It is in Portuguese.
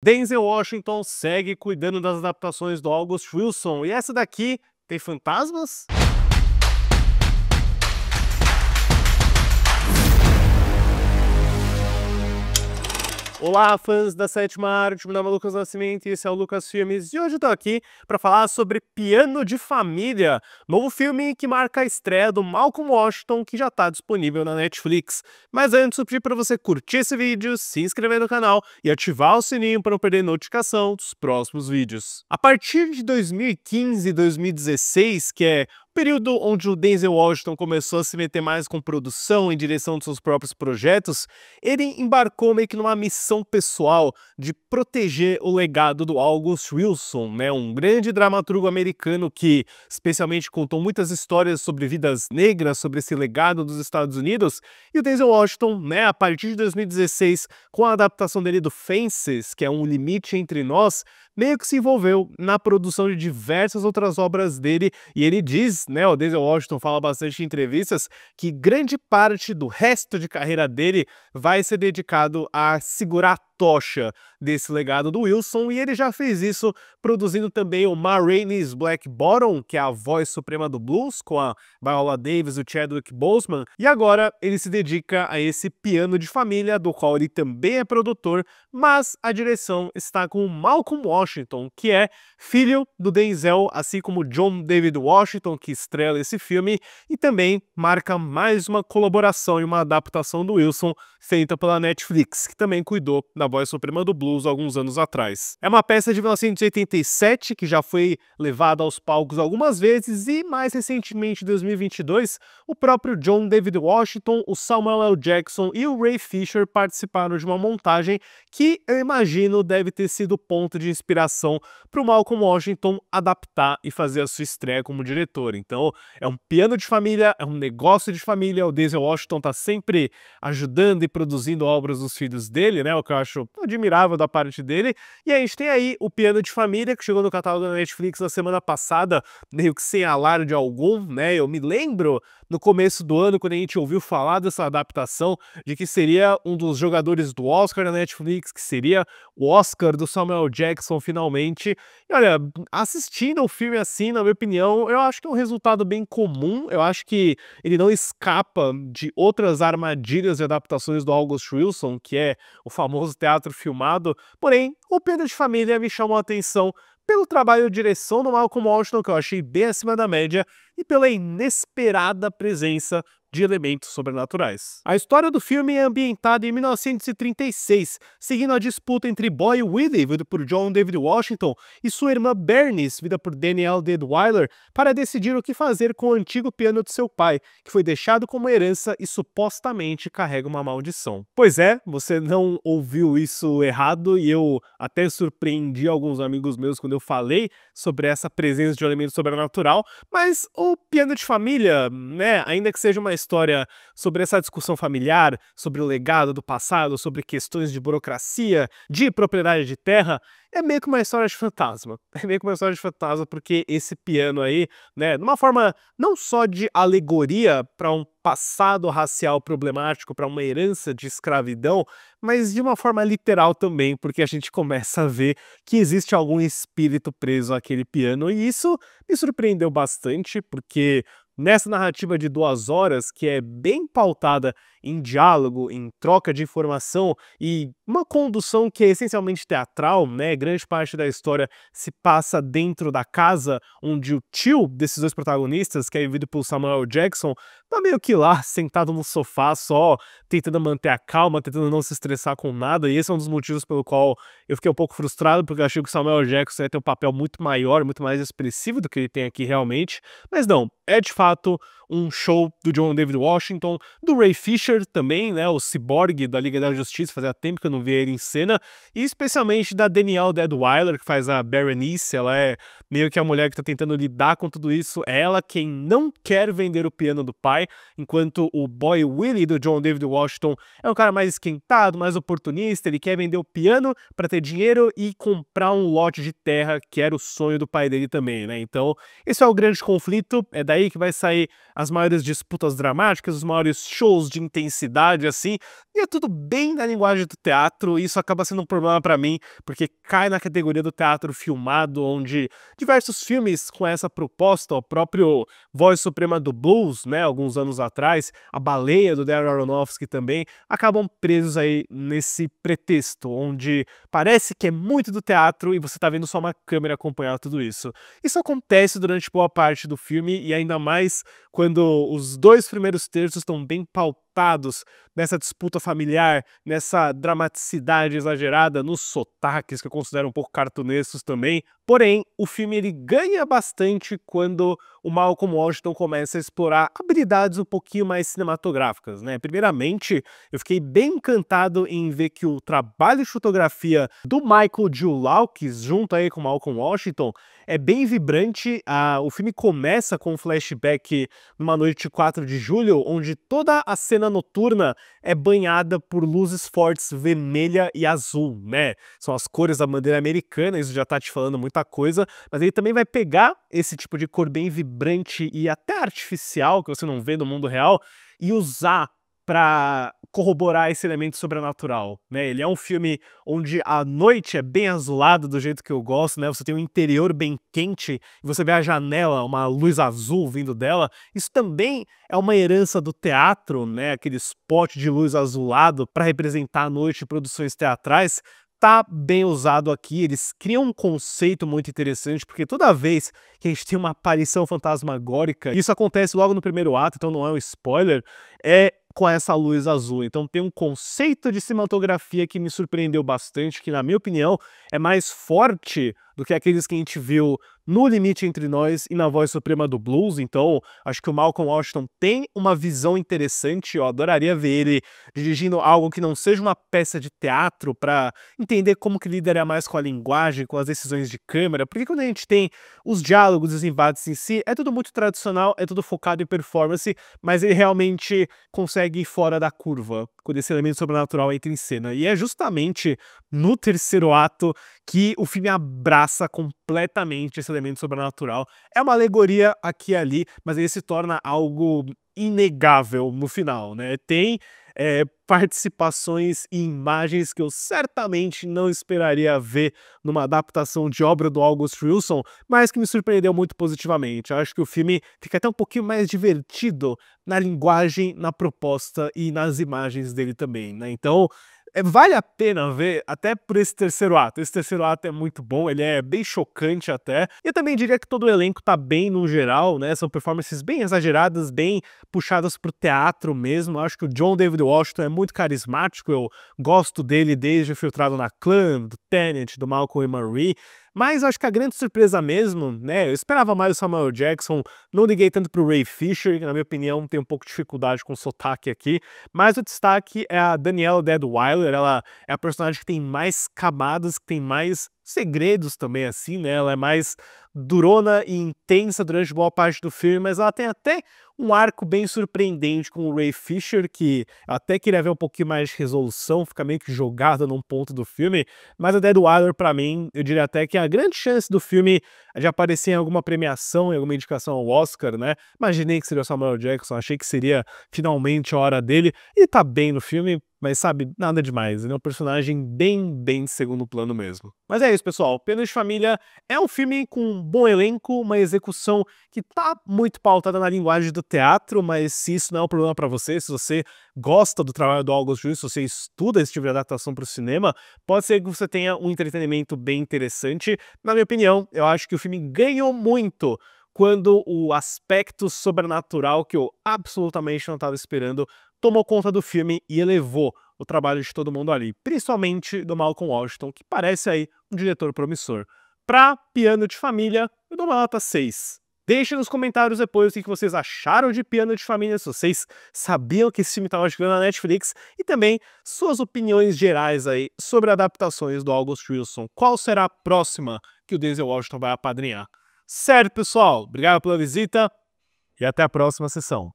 Denzel Washington segue cuidando das adaptações do August Wilson, e essa daqui tem fantasmas? Olá, fãs da Sétima Arte, meu nome é Lucas Nascimento e esse é o Lucas Filmes, e hoje eu tô aqui para falar sobre Piano de Família, novo filme que marca a estreia do Malcolm Washington, que já está disponível na Netflix. Mas antes eu pedi para você curtir esse vídeo, se inscrever no canal e ativar o sininho para não perder notificação dos próximos vídeos. A partir de 2015 e 2016, que é período onde o Denzel Washington começou a se meter mais com produção e direção de seus próprios projetos, ele embarcou meio que numa missão pessoal de proteger o legado do August Wilson, né, um grande dramaturgo americano que especialmente contou muitas histórias sobre vidas negras, sobre esse legado dos Estados Unidos. E o Denzel Washington, né, a partir de 2016, com a adaptação dele do Fences, que é Um Limite Entre Nós, meio que se envolveu na produção de diversas outras obras dele, e ele diz, né, o Denzel Washington fala bastante em entrevistas, que grande parte do resto de carreira dele vai ser dedicado a segurar a tocha desse legado do Wilson, e ele já fez isso produzindo também o Ma Rainey's Black Bottom, que é a voz suprema do blues, com a Viola Davis e o Chadwick Boseman, e agora ele se dedica a esse Piano de Família, do qual ele também é produtor, mas a direção está com o Malcolm Washington, que é filho do Denzel, assim como John David Washington, que estrela esse filme, e também marca mais uma colaboração e uma adaptação do Wilson feita pela Netflix, que também cuidou da voz suprema do blues alguns anos atrás. É uma peça de 1987 que já foi levada aos palcos algumas vezes, e mais recentemente, em 2022, o próprio John David Washington, o Samuel L. Jackson e o Ray Fisher participaram de uma montagem que eu imagino deve ter sido ponto de inspiração para o Malcolm Washington adaptar e fazer a sua estreia como diretor. Então é um piano de família, é um negócio de família, o Denzel Washington está sempre ajudando e produzindo obras dos filhos dele, né, o que eu acho admirável da parte dele. E a gente tem aí o Piano de Família, que chegou no catálogo da Netflix na semana passada, meio que sem alarde algum, né? Eu me lembro no começo do ano, quando a gente ouviu falar dessa adaptação, de que seria um dos jogadores do Oscar da Netflix, que seria o Oscar do Samuel Jackson finalmente. E olha, assistindo o filme assim, na minha opinião, eu acho que é um resultado bem comum. Eu acho que ele não escapa de outras armadilhas e adaptações do August Wilson, que é o famoso teatro filmado. Porém, o Piano de Família me chamou a atenção pelo trabalho de direção do Malcolm Washington, que eu achei bem acima da média, e pela inesperada presença de elementos sobrenaturais. A história do filme é ambientada em 1936, seguindo a disputa entre Boy Willie, vivido por John David Washington, e sua irmã Bernice, vivida por Danielle Deadwyler, para decidir o que fazer com o antigo piano de seu pai, que foi deixado como herança e supostamente carrega uma maldição. Pois é, você não ouviu isso errado, e eu até surpreendi alguns amigos meus quando eu falei sobre essa presença de um elemento sobrenatural, mas o Piano de Família, né, ainda que seja uma história sobre essa discussão familiar, sobre o legado do passado, sobre questões de burocracia, de propriedade de terra, é meio que uma história de fantasma. É meio que uma história de fantasma, porque esse piano aí, né, de uma forma não só de alegoria para um passado racial problemático, para uma herança de escravidão, mas de uma forma literal também, porque a gente começa a ver que existe algum espírito preso àquele piano, e isso me surpreendeu bastante, porque nessa narrativa de 2 horas, que é bem pautada em diálogo, em troca de informação e uma condução que é essencialmente teatral, né? Grande parte da história se passa dentro da casa onde o tio desses 2 protagonistas, que é vivido por Samuel Jackson, tá meio que lá, sentado no sofá só, tentando manter a calma, tentando não se estressar com nada, e esse é um dos motivos pelo qual eu fiquei um pouco frustrado, porque eu achei que o Samuel Jackson ia ter um papel muito maior, muito mais expressivo do que ele tem aqui realmente, mas não, é de fato um show do John David Washington, do Ray Fisher também, né, o ciborgue da Liga da Justiça, fazia tempo que eu não via ele em cena, e especialmente da Danielle Deadwyler, que faz a Berenice. Ela é meio que a mulher que tá tentando lidar com tudo isso, é ela quem não quer vender o piano do pai, enquanto o Boy Willie do John David Washington é um cara mais esquentado, mais oportunista, ele quer vender o piano para ter dinheiro e comprar um lote de terra, que era o sonho do pai dele também, né, então esse é o grande conflito, é daí que vai sair as maiores disputas dramáticas, os maiores shows de intensidade, assim, e é tudo bem na linguagem do teatro, e isso acaba sendo um problema pra mim, porque cai na categoria do teatro filmado, onde diversos filmes com essa proposta, o próprio Voz Suprema do Blues, né, alguns anos atrás, A Baleia, do Darren Aronofsky também, acabam presos aí nesse pretexto, onde parece que é muito do teatro e você tá vendo só uma câmera acompanhar tudo isso. Isso acontece durante boa parte do filme e ainda mais quando os dois primeiros terços estão bem pautados nessa disputa familiar, nessa dramaticidade exagerada, nos sotaques que eu considero um pouco cartunescos também. Porém, o filme ele ganha bastante quando o Malcolm Washington começa a explorar habilidades um pouquinho mais cinematográficas, né? Primeiramente, eu fiquei bem encantado em ver que o trabalho de fotografia do Michael Dulaukes, junto aí com o Malcolm Washington, é bem vibrante. O filme começa com um flashback numa noite de 4 de julho, onde toda a cena noturna é banhada por luzes fortes vermelha e azul, né? São as cores da bandeira americana, isso já tá te falando muita coisa, mas ele também vai pegar esse tipo de cor bem vibrante e até artificial, que você não vê no mundo real, e usar para corroborar esse elemento sobrenatural, né? Ele é um filme onde a noite é bem azulada do jeito que eu gosto, né? Você tem um interior bem quente e você vê a janela, uma luz azul vindo dela. Isso também é uma herança do teatro, né? Aquele spot de luz azulado para representar a noite em produções teatrais. Tá bem usado aqui, eles criam um conceito muito interessante, porque toda vez que a gente tem uma aparição fantasmagórica, isso acontece logo no primeiro ato, então não é um spoiler, é com essa luz azul. Então tem um conceito de cinematografia que me surpreendeu bastante, que na minha opinião é mais forte do que aqueles que a gente viu no Limite Entre Nós e na Voz Suprema do Blues. Então acho que o Malcolm Washington tem uma visão interessante, eu adoraria ver ele dirigindo algo que não seja uma peça de teatro, para entender como que lidaria mais com a linguagem, com as decisões de câmera, porque quando a gente tem os diálogos e os embates em si, é tudo muito tradicional, é tudo focado em performance, mas ele realmente consegue ir fora da curva, quando esse elemento sobrenatural entra em cena. E é justamente no terceiro ato que o filme abraça completamente esse elemento sobrenatural. É uma alegoria aqui e ali, mas ele se torna algo inegável no final, né? Tem participações e imagens que eu certamente não esperaria ver numa adaptação de obra do August Wilson, mas que me surpreendeu muito positivamente. Eu acho que o filme fica até um pouquinho mais divertido na linguagem, na proposta e nas imagens dele também, né? Então, vale a pena ver até por esse terceiro ato. Esse terceiro ato é muito bom, ele é bem chocante até. Eu também diria que todo o elenco tá bem no geral, né? São performances bem exageradas, bem puxadas pro teatro mesmo. Eu acho que o John David Washington é muito carismático, eu gosto dele desde Infiltrado na Clã, do Tenet, do Malcolm e Marie. Mas acho que a grande surpresa mesmo, né, eu esperava mais o Samuel Jackson, não liguei tanto pro Ray Fisher, que na minha opinião tem um pouco de dificuldade com o sotaque aqui, mas o destaque é a Danielle Deadwyler. Ela é a personagem que tem mais camadas, que tem mais segredos também, assim, né, ela é mais durona e intensa durante boa parte do filme, mas ela tem até um arco bem surpreendente com o Ray Fisher, que eu até queria ver um pouquinho mais de resolução, fica meio que jogada num ponto do filme, mas a Deadwyler, pra mim, eu diria até que é a grande chance do filme de aparecer em alguma premiação, em alguma indicação ao Oscar, né? Imaginei que seria o Samuel Jackson, achei que seria finalmente a hora dele, e tá bem no filme, mas sabe, nada demais, ele é um personagem bem de segundo plano mesmo. Mas é isso, pessoal, Piano de Família é um filme com um bom elenco, uma execução que tá muito pautada na linguagem do teatro, mas se isso não é um problema pra você, se você gosta do trabalho do August Wilson, se você estuda esse tipo de adaptação pro cinema, pode ser que você tenha um entretenimento bem interessante. Na minha opinião, eu acho que o filme ganhou muito quando o aspecto sobrenatural, que eu absolutamente não estava esperando, tomou conta do filme e elevou o trabalho de todo mundo ali, principalmente do Malcolm Washington, que parece aí um diretor promissor. Pra Piano de Família, eu dou uma nota 6. Deixem nos comentários depois o que vocês acharam de Piano de Família, se vocês sabiam que esse filme estava chegando na Netflix, e também suas opiniões gerais aí sobre adaptações do August Wilson. Qual será a próxima que o Denzel Washington vai apadrinhar? Certo, pessoal? Obrigado pela visita e até a próxima sessão.